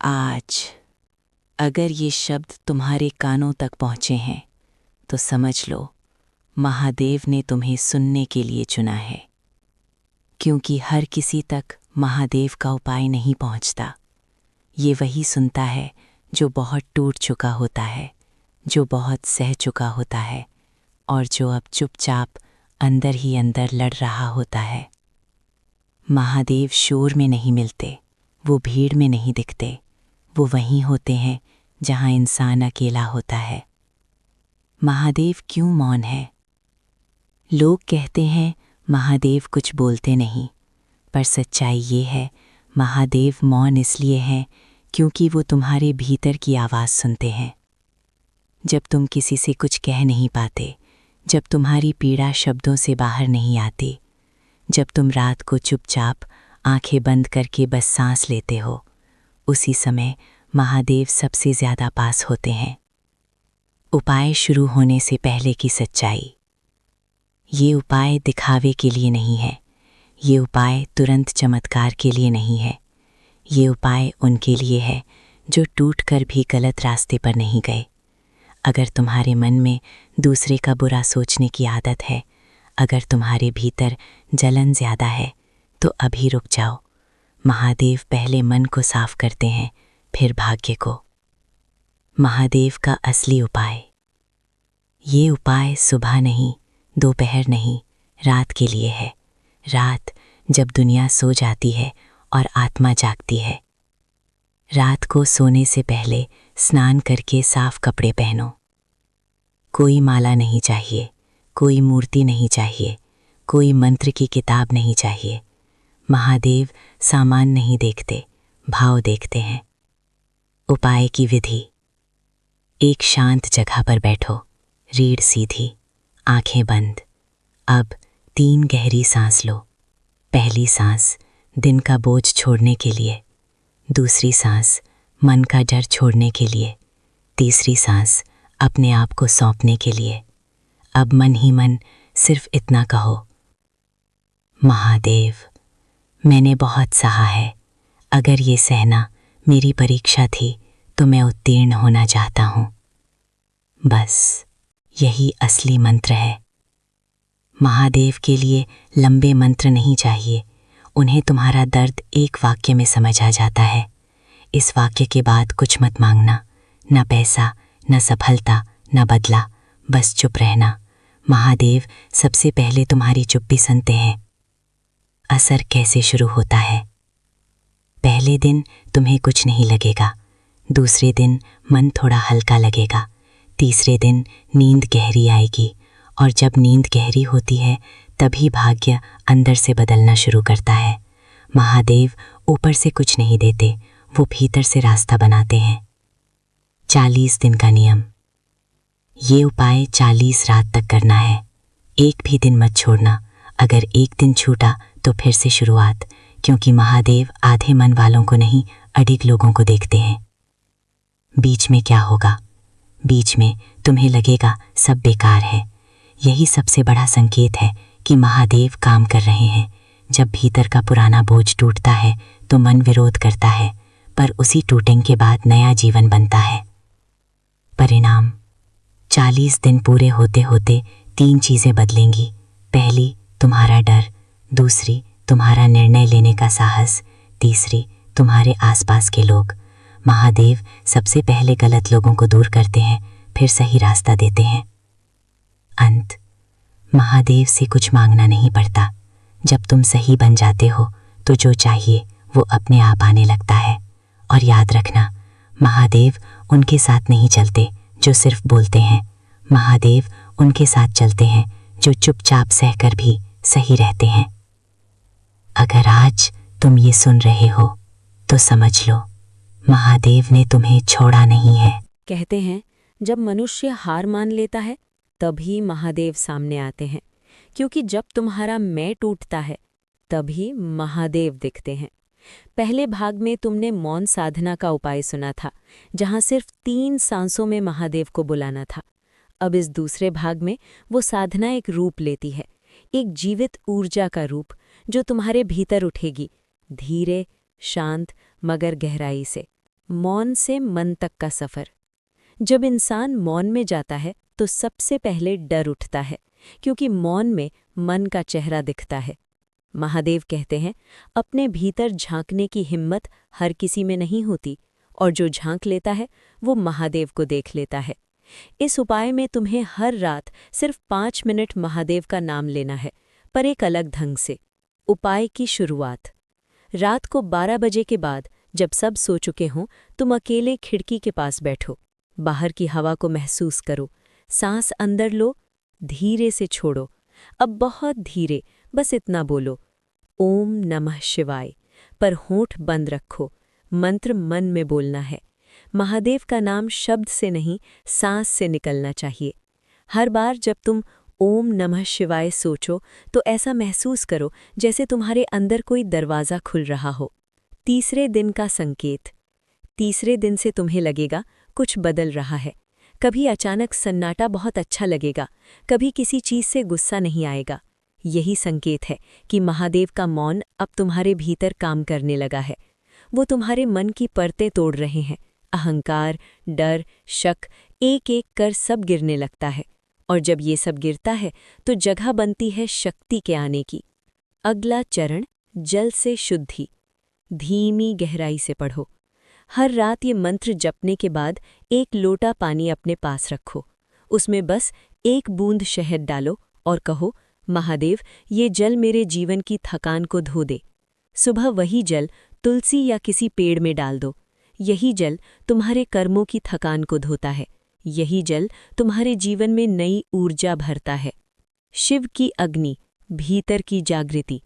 आज अगर ये शब्द तुम्हारे कानों तक पहुँचे हैं तो समझ लो महादेव ने तुम्हें सुनने के लिए चुना है। क्योंकि हर किसी तक महादेव का उपाय नहीं पहुँचता। ये वही सुनता है जो बहुत टूट चुका होता है, जो बहुत सह चुका होता है और जो अब चुपचाप अंदर ही अंदर लड़ रहा होता है। महादेव शोर में नहीं मिलते, वो भीड़ में नहीं दिखते, वो वहीं होते हैं जहाँ इंसान अकेला होता है। महादेव क्यों मौन है? लोग कहते हैं महादेव कुछ बोलते नहीं, पर सच्चाई ये है महादेव मौन इसलिए हैं क्योंकि वो तुम्हारे भीतर की आवाज़ सुनते हैं। जब तुम किसी से कुछ कह नहीं पाते, जब तुम्हारी पीड़ा शब्दों से बाहर नहीं आती, जब तुम रात को चुपचाप आंखें बंद करके बस सांस लेते हो, उसी समय महादेव सबसे ज़्यादा पास होते हैं। उपाय शुरू होने से पहले की सच्चाई। ये उपाय दिखावे के लिए नहीं है, ये उपाय तुरंत चमत्कार के लिए नहीं है। ये उपाय उनके लिए है जो टूटकर भी गलत रास्ते पर नहीं गए। अगर तुम्हारे मन में दूसरे का बुरा सोचने की आदत है, अगर तुम्हारे भीतर जलन ज़्यादा है, तो अभी रुक जाओ। महादेव पहले मन को साफ करते हैं, फिर भाग्य को। महादेव का असली उपाय। ये उपाय सुबह नहीं, दोपहर नहीं, रात के लिए है। रात जब दुनिया सो जाती है और आत्मा जागती है। रात को सोने से पहले स्नान करके साफ कपड़े पहनो। कोई माला नहीं चाहिए, कोई मूर्ति नहीं चाहिए, कोई मंत्र की किताब नहीं चाहिए। महादेव सामान नहीं देखते, भाव देखते हैं। उपाय की विधि। एक शांत जगह पर बैठो, रीढ़ सीधी, आंखें बंद। अब 3 गहरी सांस लो। पहली सांस दिन का बोझ छोड़ने के लिए, दूसरी सांस मन का डर छोड़ने के लिए, तीसरी सांस अपने आप को सौंपने के लिए। अब मन ही मन सिर्फ इतना कहो, महादेव, मैंने बहुत सहा है। अगर ये सहना मेरी परीक्षा थी तो मैं उत्तीर्ण होना चाहता हूँ। बस यही असली मंत्र है। महादेव के लिए लंबे मंत्र नहीं चाहिए, उन्हें तुम्हारा दर्द एक वाक्य में समझ आ जाता है। इस वाक्य के बाद कुछ मत मांगना, न पैसा, न सफलता, न बदला, बस चुप रहना। महादेव सबसे पहले तुम्हारी चुप्पी सुनते हैं। असर कैसे शुरू होता है? पहले दिन तुम्हें कुछ नहीं लगेगा, दूसरे दिन मन थोड़ा हल्का लगेगा, तीसरे दिन नींद गहरी आएगी, और जब नींद गहरी होती है तभी भाग्य अंदर से बदलना शुरू करता है। महादेव ऊपर से कुछ नहीं देते, वो भीतर से रास्ता बनाते हैं। 40 दिन का नियम। ये उपाय 40 रात तक करना है, एक भी दिन मत छोड़ना। अगर एक दिन छूटा तो फिर से शुरुआत, क्योंकि महादेव आधे मन वालों को नहीं, अडिग लोगों को देखते हैं। बीच में क्या होगा? बीच में तुम्हें लगेगा सब बेकार है। यही सबसे बड़ा संकेत है कि महादेव काम कर रहे हैं। जब भीतर का पुराना बोझ टूटता है तो मन विरोध करता है, पर उसी टूटने के बाद नया जीवन बनता है। परिणाम। 40 दिन पूरे होते होते 3 चीज़ें बदलेंगी। पहली, तुम्हारा डर। दूसरी, तुम्हारा निर्णय लेने का साहस। तीसरी, तुम्हारे आसपास के लोग। महादेव सबसे पहले गलत लोगों को दूर करते हैं, फिर सही रास्ता देते हैं। अंत। महादेव से कुछ मांगना नहीं पड़ता। जब तुम सही बन जाते हो तो जो चाहिए वो अपने आप आने लगता है। और याद रखना, महादेव उनके साथ नहीं चलते जो सिर्फ बोलते हैं। महादेव उनके साथ चलते हैं जो चुपचाप सहकर भी सही रहते हैं। अगर आज तुम ये सुन रहे हो तो समझ लो, महादेव ने तुम्हें छोड़ा नहीं है। कहते हैं जब मनुष्य हार मान लेता है तभी महादेव सामने आते हैं, क्योंकि जब तुम्हारा मैं टूटता है तभी महादेव दिखते हैं। पहले भाग में तुमने मौन साधना का उपाय सुना था, जहां सिर्फ 3 सांसों में महादेव को बुलाना था। अब इस दूसरे भाग में वो साधना एक रूप लेती है, एक जीवित ऊर्जा का रूप जो तुम्हारे भीतर उठेगी, धीरे, शांत मगर गहराई से। मौन से मन तक का सफ़र। जब इंसान मौन में जाता है तो सबसे पहले डर उठता है, क्योंकि मौन में मन का चेहरा दिखता है। महादेव कहते हैं, अपने भीतर झांकने की हिम्मत हर किसी में नहीं होती, और जो झांक लेता है वो महादेव को देख लेता है। इस उपाय में तुम्हें हर रात सिर्फ 5 मिनट महादेव का नाम लेना है, पर एक अलग ढंग से। उपाय की शुरुआत। रात को 12 बजे के बाद, जब सब सो चुके हों, तुम अकेले खिड़की के पास बैठो। बाहर की हवा को महसूस करो। सांस अंदर लो, धीरे से छोड़ो। अब बहुत धीरे, बस इतना बोलो, ओम नमः शिवाय, पर होंठ बंद रखो। मंत्र मन में बोलना है। महादेव का नाम शब्द से नहीं, सांस से निकलना चाहिए। हर बार जब तुम ओम नमः शिवाय सोचो तो ऐसा महसूस करो जैसे तुम्हारे अंदर कोई दरवाज़ा खुल रहा हो। तीसरे दिन का संकेत। तीसरे दिन से तुम्हें लगेगा कुछ बदल रहा है। कभी अचानक सन्नाटा बहुत अच्छा लगेगा, कभी किसी चीज़ से गुस्सा नहीं आएगा। यही संकेत है कि महादेव का मौन अब तुम्हारे भीतर काम करने लगा है। वो तुम्हारे मन की परतें तोड़ रहे हैं। अहंकार, डर, शक, एक एक कर सब गिरने लगता है, और जब ये सब गिरता है तो जगह बनती है शक्ति के आने की। अगला चरण, जल से शुद्धि। धीमी गहराई से पढ़ो। हर रात ये मंत्र जपने के बाद एक लोटा पानी अपने पास रखो। उसमें बस एक बूंद शहद डालो और कहो, महादेव, ये जल मेरे जीवन की थकान को धो दे। सुबह वही जल तुलसी या किसी पेड़ में डाल दो। यही जल तुम्हारे कर्मों की थकान को धोता है। यही जल तुम्हारे जीवन में नई ऊर्जा भरता है। शिव की अग्नि, भीतर की जागृति।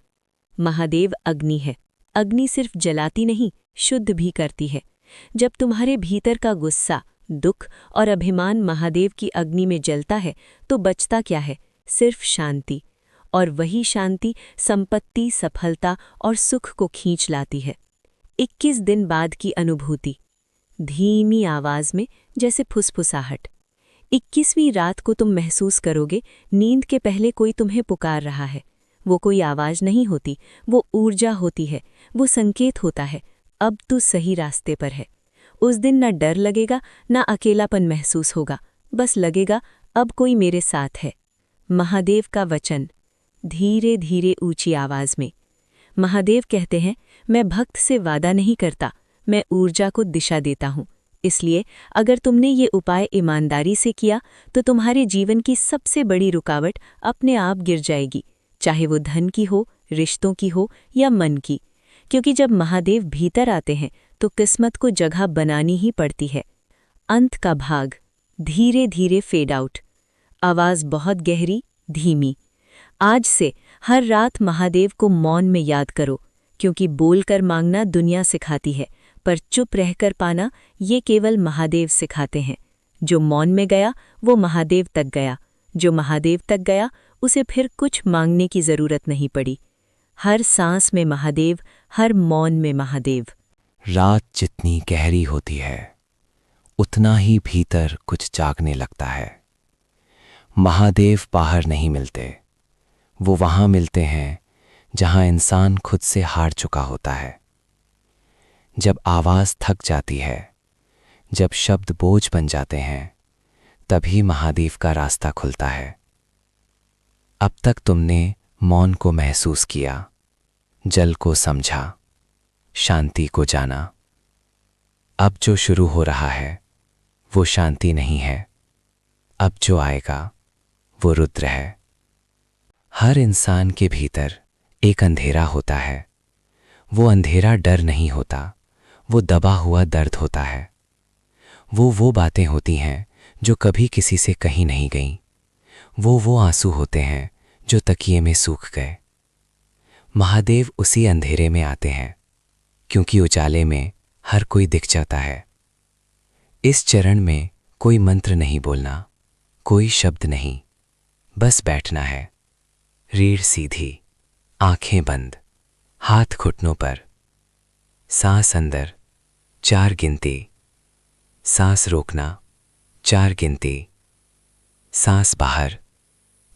महादेव अग्नि है। अग्नि सिर्फ जलाती नहीं, शुद्ध भी करती है। जब तुम्हारे भीतर का गुस्सा, दुख और अभिमान महादेव की अग्नि में जलता है तो बचता क्या है? सिर्फ शांति। और वही शांति संपत्ति, सफलता और सुख को खींच लाती है। 21 दिन बाद की अनुभूति। धीमी आवाज में, जैसे फुसफुसाहट। 21वीं रात को तुम महसूस करोगे नींद के पहले कोई तुम्हें पुकार रहा है। वो कोई आवाज नहीं होती, वो ऊर्जा होती है। वो संकेत होता है, अब तू सही रास्ते पर है। उस दिन न डर लगेगा, न अकेलापन महसूस होगा, बस लगेगा अब कोई मेरे साथ है। महादेव का वचन, धीरे धीरे ऊंची आवाज में। महादेव कहते हैं, मैं भक्त से वादा नहीं करता, मैं ऊर्जा को दिशा देता हूँ। इसलिए अगर तुमने ये उपाय ईमानदारी से किया तो तुम्हारे जीवन की सबसे बड़ी रुकावट अपने आप गिर जाएगी, चाहे वो धन की हो, रिश्तों की हो या मन की। क्योंकि जब महादेव भीतर आते हैं तो किस्मत को जगह बनानी ही पड़ती है। अंत का भाग, धीरे धीरे फेड आउट। आवाज़ बहुत गहरी, धीमी। आज से हर रात महादेव को मौन में याद करो, क्योंकि बोलकर मांगना दुनिया सिखाती है, पर चुप रहकर पाना ये केवल महादेव सिखाते हैं। जो मौन में गया वो महादेव तक गया, जो महादेव तक गया उसे फिर कुछ मांगने की ज़रूरत नहीं पड़ी। हर सांस में महादेव, हर मौन में महादेव। रात जितनी गहरी होती है उतना ही भीतर कुछ जागने लगता है। महादेव बाहर नहीं मिलते, वो वहाँ मिलते हैं जहाँ इंसान खुद से हार चुका होता है। जब आवाज़ थक जाती है, जब शब्द बोझ बन जाते हैं, तभी महादेव का रास्ता खुलता है। अब तक तुमने मौन को महसूस किया, जल को समझा, शांति को जाना। अब जो शुरू हो रहा है वो शांति नहीं है, अब जो आएगा वो रुद्र है। हर इंसान के भीतर एक अंधेरा होता है। वो अंधेरा डर नहीं होता, वो दबा हुआ दर्द होता है। वो बातें होती हैं जो कभी किसी से कही नहीं गईं। वो आंसू होते हैं जो तकिए में सूख गए। महादेव उसी अंधेरे में आते हैं, क्योंकि उजाले में हर कोई दिख जाता है। इस चरण में कोई मंत्र नहीं बोलना, कोई शब्द नहीं, बस बैठना है। रीढ़ सीधी, आंखें बंद, हाथ घुटनों पर। सांस अंदर, 4 गिनती। सांस रोकना, 4 गिनती। सांस बाहर,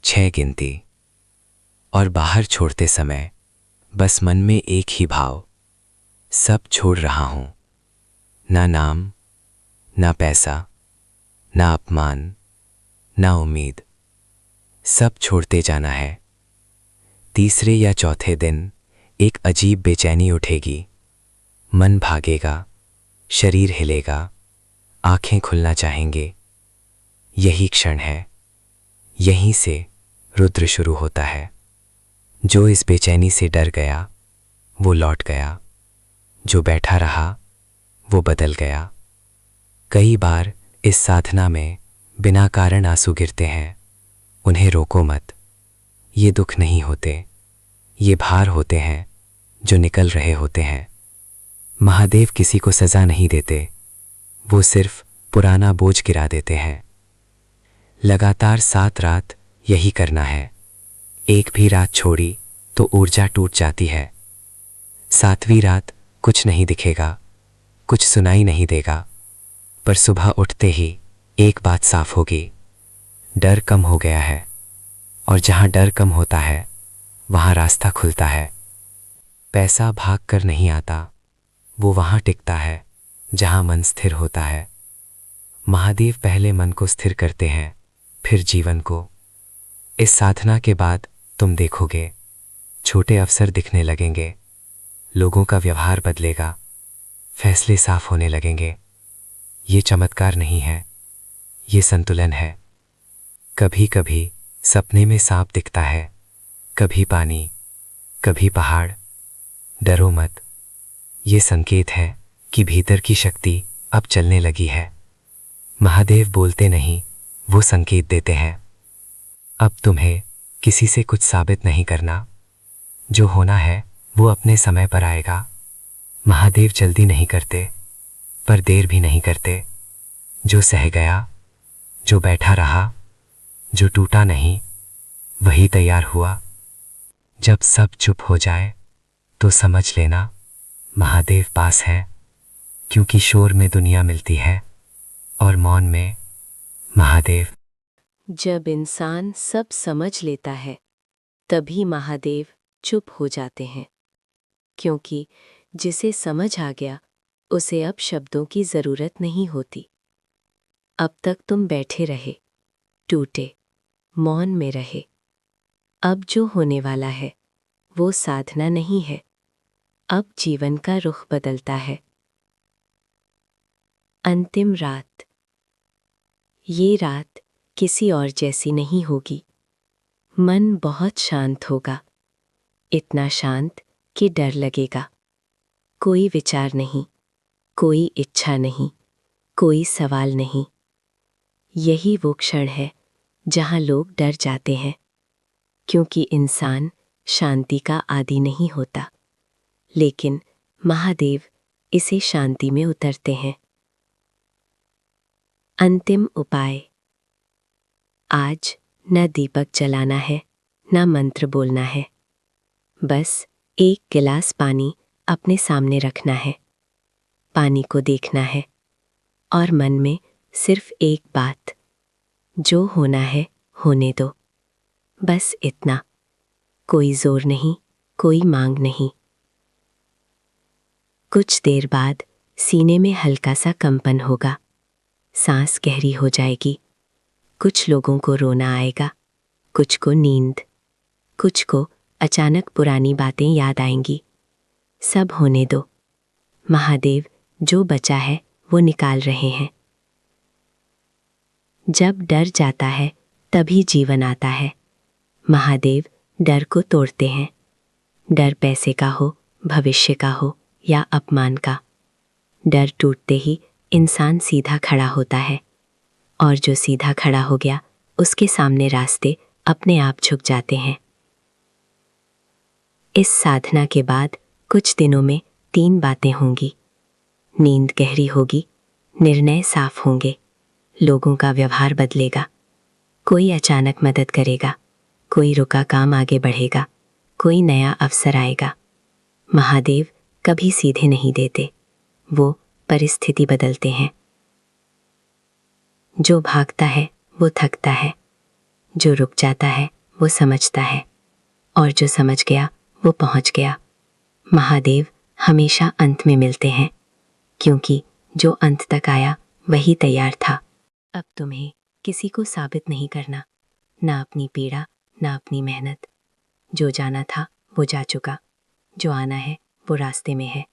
6 गिनती। और बाहर छोड़ते समय बस मन में एक ही भाव, सब छोड़ रहा हूं, ना नाम, ना पैसा, ना अपमान, ना उम्मीद, सब छोड़ते जाना है। तीसरे या चौथे दिन एक अजीब बेचैनी उठेगी। मन भागेगा, शरीर हिलेगा, आंखें खुलना चाहेंगे। यही क्षण है, यहीं से रुद्र शुरू होता है। जो इस बेचैनी से डर गया वो लौट गया, जो बैठा रहा वो बदल गया। कई बार इस साधना में बिना कारण आंसू गिरते हैं। उन्हें रोको मत। ये दुख नहीं होते, ये भार होते हैं जो निकल रहे होते हैं। महादेव किसी को सजा नहीं देते, वो सिर्फ पुराना बोझ गिरा देते हैं। लगातार 7 रात यही करना है। एक भी रात छोड़ी तो ऊर्जा टूट जाती है। 7वीं रात कुछ नहीं दिखेगा, कुछ सुनाई नहीं देगा, पर सुबह उठते ही एक बात साफ होगी, डर कम हो गया है। और जहां डर कम होता है वहां रास्ता खुलता है। पैसा भाग कर नहीं आता, वो वहां टिकता है जहां मन स्थिर होता है। महादेव पहले मन को स्थिर करते हैं, फिर जीवन को। इस साधना के बाद तुम देखोगे छोटे अवसर दिखने लगेंगे, लोगों का व्यवहार बदलेगा, फैसले साफ होने लगेंगे। ये चमत्कार नहीं है, ये संतुलन है। कभी कभी सपने में सांप दिखता है, कभी पानी, कभी पहाड़। डरो मत, ये संकेत है कि भीतर की शक्ति अब चलने लगी है। महादेव बोलते नहीं, वो संकेत देते हैं। अब तुम्हें किसी से कुछ साबित नहीं करना, जो होना है वो अपने समय पर आएगा। महादेव जल्दी नहीं करते, पर देर भी नहीं करते। जो सह गया, जो बैठा रहा, जो टूटा नहीं, वही तैयार हुआ। जब सब चुप हो जाए तो समझ लेना महादेव पास है, क्योंकि शोर में दुनिया मिलती है और मौन में महादेव। जब इंसान सब समझ लेता है तभी महादेव चुप हो जाते हैं, क्योंकि जिसे समझ आ गया उसे अब शब्दों की जरूरत नहीं होती। अब तक तुम बैठे रहे, टूटे, मौन में रहे। अब जो होने वाला है वो साधना नहीं है, अब जीवन का रुख बदलता है। अंतिम रात। ये रात किसी और जैसी नहीं होगी। मन बहुत शांत होगा, इतना शांत कि डर लगेगा। कोई विचार नहीं, कोई इच्छा नहीं, कोई सवाल नहीं। यही वो क्षण है जहां लोग डर जाते हैं, क्योंकि इंसान शांति का आदी नहीं होता, लेकिन महादेव इसे शांति में उतरते हैं। अंतिम उपाय। आज न दीपक जलाना है, न मंत्र बोलना है। बस एक गिलास पानी अपने सामने रखना है, पानी को देखना है और मन में सिर्फ एक बात, जो होना है होने दो। बस इतना, कोई जोर नहीं, कोई मांग नहीं। कुछ देर बाद सीने में हल्का सा कंपन होगा, सांस गहरी हो जाएगी। कुछ लोगों को रोना आएगा, कुछ को नींद, कुछ को अचानक पुरानी बातें याद आएंगी। सब होने दो, महादेव जो बचा है वो निकाल रहे हैं। जब डर जाता है तभी जीवन आता है। महादेव डर को तोड़ते हैं। डर पैसे का हो, भविष्य का हो या अपमान का। डर टूटते ही इंसान सीधा खड़ा होता है, और जो सीधा खड़ा हो गया उसके सामने रास्ते अपने आप झुक जाते हैं। इस साधना के बाद कुछ दिनों में 3 बातें होंगी। नींद गहरी होगी, निर्णय साफ होंगे, लोगों का व्यवहार बदलेगा। कोई अचानक मदद करेगा, कोई रुका काम आगे बढ़ेगा, कोई नया अवसर आएगा। महादेव कभी सीधे नहीं देते, वो परिस्थिति बदलते हैं। जो भागता है वो थकता है, जो रुक जाता है वो समझता है, और जो समझ गया वो पहुंच गया। महादेव हमेशा अंत में मिलते हैं, क्योंकि जो अंत तक आया वही तैयार था। अब तुम्हें किसी को साबित नहीं करना, ना अपनी पीड़ा, ना अपनी मेहनत। जो जाना था वो जा चुका, जो आना है वो रास्ते में है।